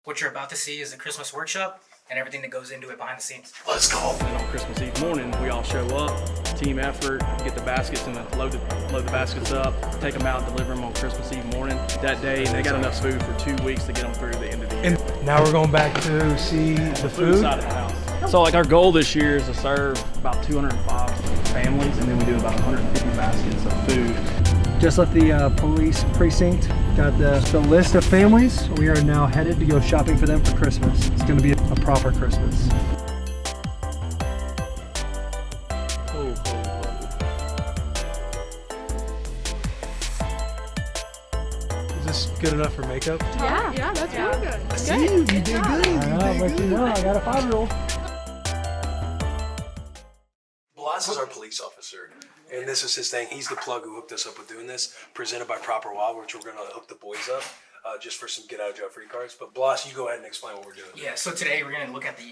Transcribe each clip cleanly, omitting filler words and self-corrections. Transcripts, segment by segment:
What you're about to see is the Christmas workshop and everything that goes into it behind the scenes. Let's go. And on Christmas Eve morning, we all show up, team effort, get the baskets and load the baskets up, take them out, deliver them on Christmas Eve morning. That day, they got enough food for 2 weeks to get them through the end of the year. And now we're going back to see the food side of the house. So like our goal this year is to serve about 205 families, and then we do about 150 baskets of food. Just left the police precinct, got the list of families. We are now headed to go shopping for them for Christmas. It's gonna be a proper Christmas. Is this good enough for makeup? Yeah, that's really good. I see you. You did good. I got a 5-year-old. Blas is our police officer, and this is his thing. He's the plug who hooked us up with doing this, presented by Proper Wild, which we're going to hook the boys up just for some get-out-of-jail-free cards. But Blas, you go ahead and explain what we're doing. Yeah, so today we're going to look at the,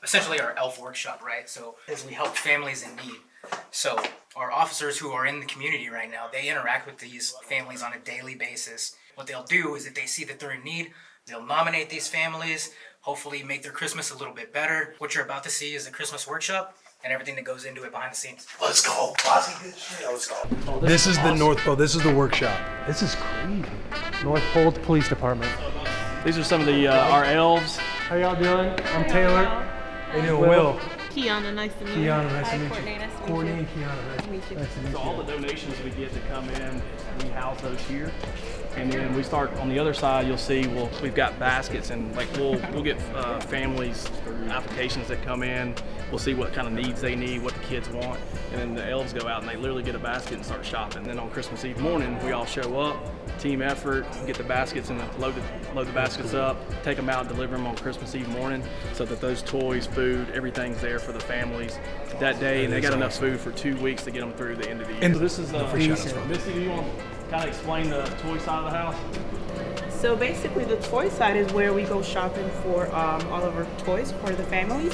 essentially our ELF workshop, right? So as we help families in need. So our officers who are in the community right now, they interact with these families on a daily basis. What they'll do is if they see that they're in need, they'll nominate these families, hopefully make their Christmas a little bit better. What you're about to see is the Christmas workshop and everything that goes into it behind the scenes. Let's go. Blasey, good shit. Let's go. This is the North Pole. This is the workshop. This is crazy. North Pole Police Department. These are some of the our elves. How y'all doing? I'm Taylor. How you doing, Will? Kiana, nice to meet you. Kiana, nice to meet Courtney, you. nice to meet Courtney you. and Kiana, nice to meet you. Nice to meet So you. all the donations we get to come in, we house those here. And then we start on the other side. You'll see, we've got baskets, and like we'll get families applications that come in. We'll see what kind of needs they need, what the kids want, and then the elves go out and they literally get a basket and start shopping. Then on Christmas Eve morning, we all show up, team effort, get the baskets and load the baskets up, take them out, deliver them on Christmas Eve morning, so that those toys, food, everything's there for the families that day, and they got enough food for 2 weeks to get them through the end of the year. And So this is Missy, do you want to kind of explain the toy side of the house? So basically the toy side is where we go shopping for all of our toys for the families.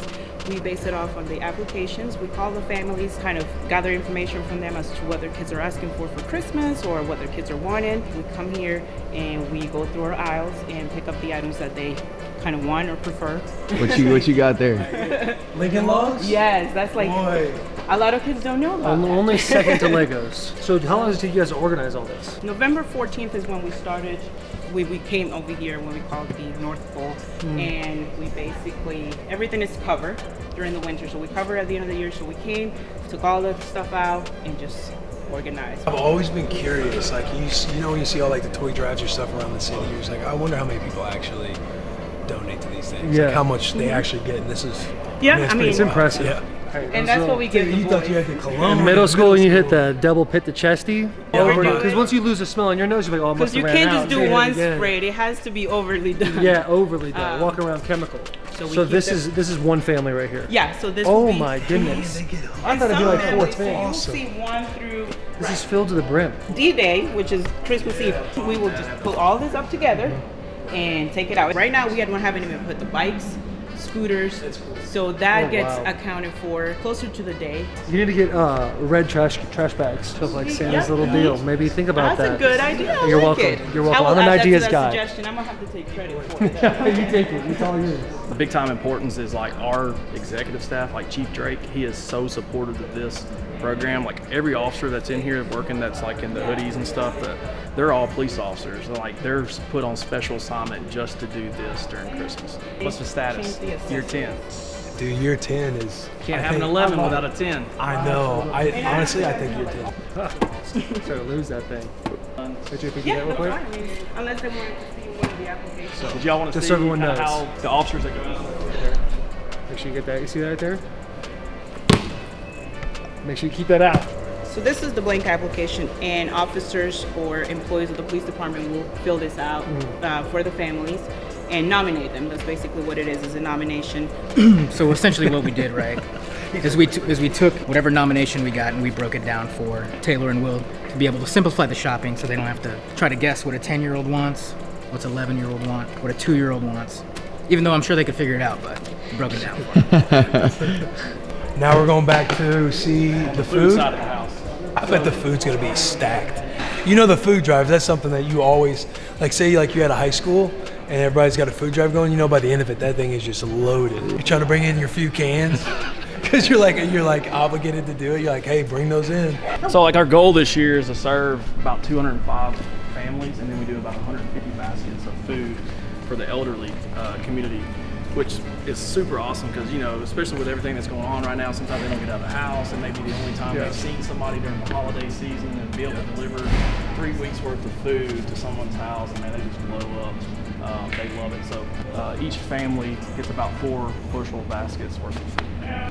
We base it off on the applications. We call the families, kind of gather information from them as to what their kids are asking for Christmas or what their kids are wanting. We come here and we go through our aisles and pick up the items that they kind of want or prefer. What you got there? Lincoln Logs? Yes, that's like, Boy. a lot of kids don't know about that. Only second to Legos. So how long does it take you guys to organize all this? November 14th is when we started. We came over here when we called the North Pole, and we basically, everything is covered during the winter. So we cover at the end of the year. So we came, took all the stuff out, and just organized. I've always been curious, like you know when you see all like the toy drives or stuff around the city, you're just like, I wonder how many people actually donate to these things. Yeah. Like how much they actually get, and this is Yeah, I mean, It's impressive. Yeah. and that's what we give the You thought boys. you had the cologne. In middle school, when you hit the double pit the chesty, Yeah, we do because it. once you lose the smell in your nose, you're like, oh, I must Because have you ran can't out. just do Hit it one again. spray. It has to be overly done. Yeah, overly done. Walking around chemical. So we So keep this the- is one family right here. Yeah, so this Oh will be, my goodness! They get I thought it'd be like Some 4 families, things. so you'll see 1 through This is filled to the brim. D-Day, which is Christmas Eve. We will just put all this up together and take it out. Right now, we haven't even put the bikes, scooters. So that Oh, gets wow. accounted for closer to the day. You need to get red trash bags, stuff like Santa's little deal. Maybe think about That's that. a good idea. I You're like welcome. it. You're welcome. I will I'm an add that to ideas that guy. suggestion. I'm gonna have to take credit for it. You take it. It's all yours. The big time importance is like our executive staff, like Chief Drake, he is so supportive of this program. Like every officer that's in here working, that's like in the hoodies and stuff, that they're all police officers. And like they're put on special assignment just to do this during Christmas. What's the status? Year 10. Dude, year 10 is. Can't I have an think- 11 without a 10. I know. I honestly, I think year 10. Try to lose that thing. Could you repeat Yeah, that real no quick? problem. I mean, unless they wanted to see one of the applications. Did y'all want to Just see so everyone kinda knows. how the officers that go out? Make sure you get that. You see that right there? Make sure you keep that out. So this is the blank application, and officers or employees of the police department will fill this out for the families and nominate them. That's basically what it is a nomination. So essentially what we did, right, is we took whatever nomination we got and we broke it down for Taylor and Will to be able to simplify the shopping so they don't have to try to guess what a 10-year-old wants, what's an 11-year-old want, what a 2-year-old wants. Even though I'm sure they could figure it out, but we broke it down for them. Now we're going back to see the Food food. side of the house. I bet the food's gonna be stacked. You know the food drives, that's something that you always, Like say like you had a high school and everybody's got a food drive going, you know, by the end of it, that thing is just loaded. You're trying to bring in your few cans because you're like obligated to do it. You're like, hey, bring those in. So like our goal this year is to serve about 205 families, and then we do about 150 baskets of food for the elderly community, which is super awesome because, you know, especially with everything that's going on right now, sometimes they don't get out of the house, and maybe the only time they've seen somebody during the holiday season, and be able to deliver 3 weeks worth of food to someone's house, and man, they just blow up. They love it. So each family gets about 4 bushel baskets worth of food.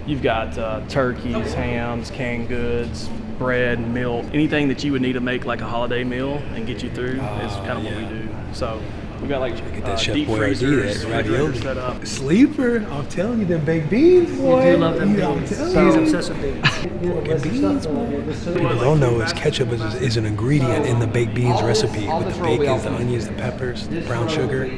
You've got turkeys, hams, canned goods, bread, milk, anything that you would need to make like a holiday meal and get you through is kind of what we do. So we got like Get that Chef deep Boy freezers, idea, ravioli. set up. Sleeper, I'm telling you, them baked beans, boy. do love them I'm beans. telling you. He's obsessed with beans. Beans, people don't know is ketchup is an ingredient in the baked beans recipe with the bacon, the onions, the peppers, the brown sugar.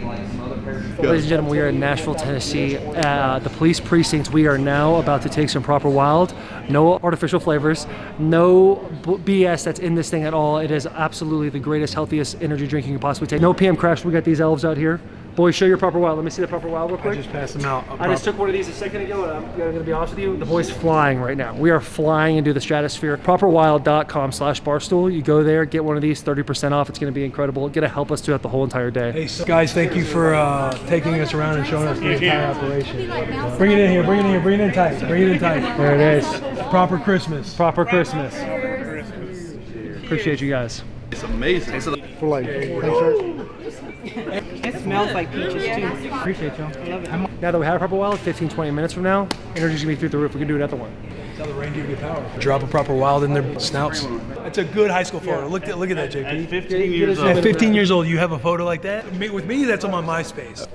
Ladies and gentlemen, we are in Nashville, Tennessee, the police precinct. We are now about to take some proper wild. No artificial flavors, no BS that's in this thing at all. It is absolutely the greatest, healthiest energy drink you can possibly take. No PM crash. We got these elves out here. Boys, show your proper wild. Let me see the proper wild real quick. I just passed them out. I just took one of these a second ago, and I'm gonna be honest with you, the boy's flying right now. We are flying into the stratosphere. Properwild.com/barstool. You go there, get one of these, 30% off. It's gonna be incredible. It's gonna help us throughout the whole entire day. Hey, so guys, thank you for taking us around and showing us the entire operation. Bring it in here, bring it in here, bring it in tight, bring it in tight. There it is. Proper Christmas. Proper Christmas. Appreciate you guys. It's amazing. It's It smells like peaches too. Appreciate y'all. I love it. Now that we have a proper wild, 15-20 minutes from now, energy's gonna be through the roof. We can do another one. Tell the reindeer to get power. Drop a proper wild in their snouts. That's a good high school photo. Look at that, JP. 15 years old. At 15 years old, you have a photo like that? With me, that's on my MySpace.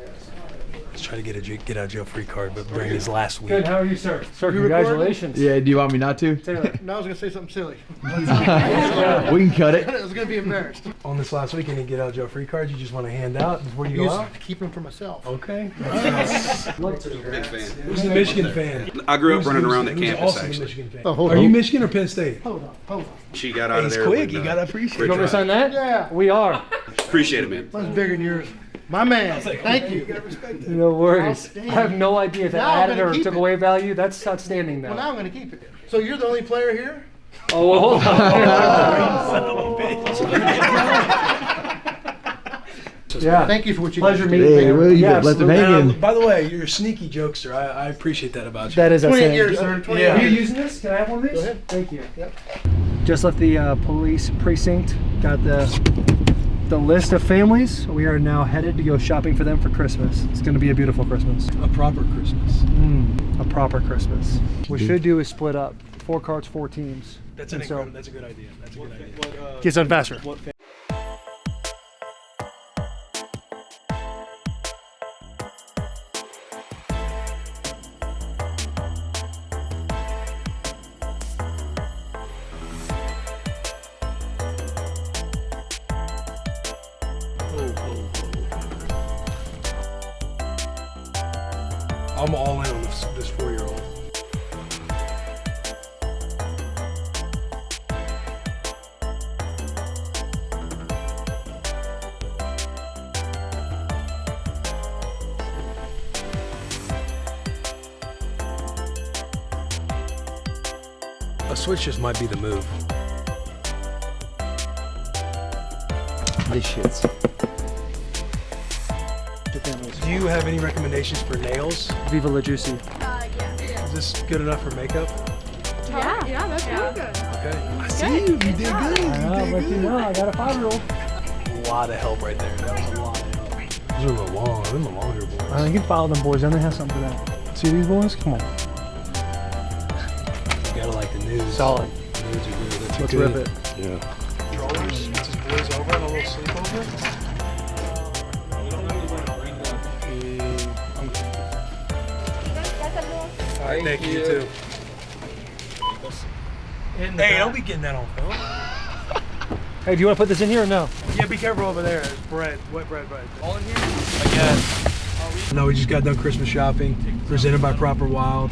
Let's try to get a get out of jail free card, but bring his last week. Good, how are you, sir? Sir, congratulations. Yeah, do you want me not to? No, I was gonna say something silly. We can cut it. I was gonna be embarrassed. On this last week, any get out of jail free cards you just want to hand out before you go out? Keep them for myself. Okay. big fan. Who's the Michigan fan? I grew up running around that Who's campus also the actually. Michigan fan? Oh, hold Are on. you Michigan or Penn State? Hold on. She got out of He's there. quick. when, You gotta appreciate You want me to it. sign that? Yeah. We are. Appreciate it, man. Mine's bigger than yours. My man. Thank you. No worries. Outstanding. I have no idea if that Now I'm added gonna or keep took it. away value. That's outstanding now. Well, now I'm gonna keep it. So you're the only player here? Oh, well, hold on. Yeah. Thank you for what you Pleasure did. meeting Hey, you. Will, you Yeah, let them absolutely. hang in. By the way, you're a sneaky jokester. I appreciate that about you. That is 28 outstanding. years, sir. 28 Yeah. Are you years. using this? Can I have one of these? Go ahead. Thank you. Yep. Just left the police precinct. Got the list of families. We are now headed to go shopping for them for Christmas. It's going to be a beautiful Christmas. A proper Christmas. A proper Christmas. What we should do is split up. 4 carts, 4 teams. That's And a good idea. That's a good idea. Gets done faster. I'm all in on this 4-year-old. A switch just might be the move. This shit's. Do you have any recommendations for nails? Viva la Juicy. Is this good enough for makeup? Yeah, that's really good. Okay. I see you. You did good. I'll let you know. I got a 5-year-old. A lot of help right there. That was a lot of help. Those are the longer boys. You can follow them boys. Then they have something for that. See these boys? Come on. You gotta like the news. Solid. The news are good. That's Let's good. rip it. Yeah. Controllers. It's his boys over on a little sleepover. All right, thank you too. Hey, don't be getting that on film. Hey, do you want to put this in here or no? Yeah, be careful over there. It's bread, wet bread. All in here? I guess. No, we just got done Christmas shopping, presented by Proper Wild.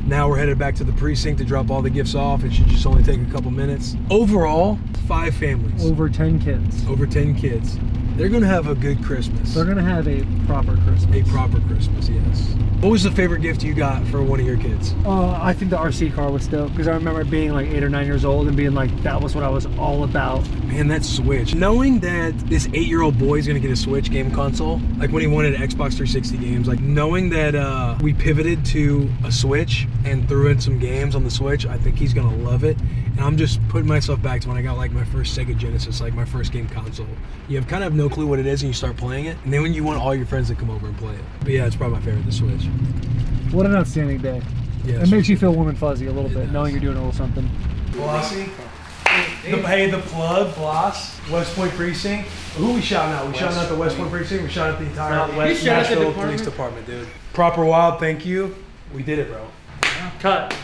Now we're headed back to the precinct to drop all the gifts off. It should just only take a couple minutes. Overall, 5 families. Over 10 kids. Over 10 kids. They're gonna have a good Christmas. They're gonna have a proper Christmas. A proper Christmas, yes. What was the favorite gift you got for one of your kids? I think the RC car was dope because I remember being like 8 or 9 years old and being like, that was what I was all about. Man, that Switch. Knowing that this 8-year-old boy is gonna get a Switch game console, like when he wanted Xbox 360 games, like knowing that we pivoted to a Switch and threw in some games on the Switch, I think he's gonna love it. And I'm just putting myself back to when I got like my first Sega Genesis, like my first game console. You have kind of no clue what it is and you start playing it, and then when you want all your friends to come over and play it. But yeah, it's probably my favorite, the Switch. What an outstanding day. Yeah, it makes you feel warm and fuzzy a little bit, does. knowing you're doing a little something. Blossy. The plug, Bloss, West Point Precinct. Who we shouting out? We shouting out the West Point Precinct. We shouting out the entire Nashville Police Department, dude. Proper Wild, thank you. We did it, bro. Cut.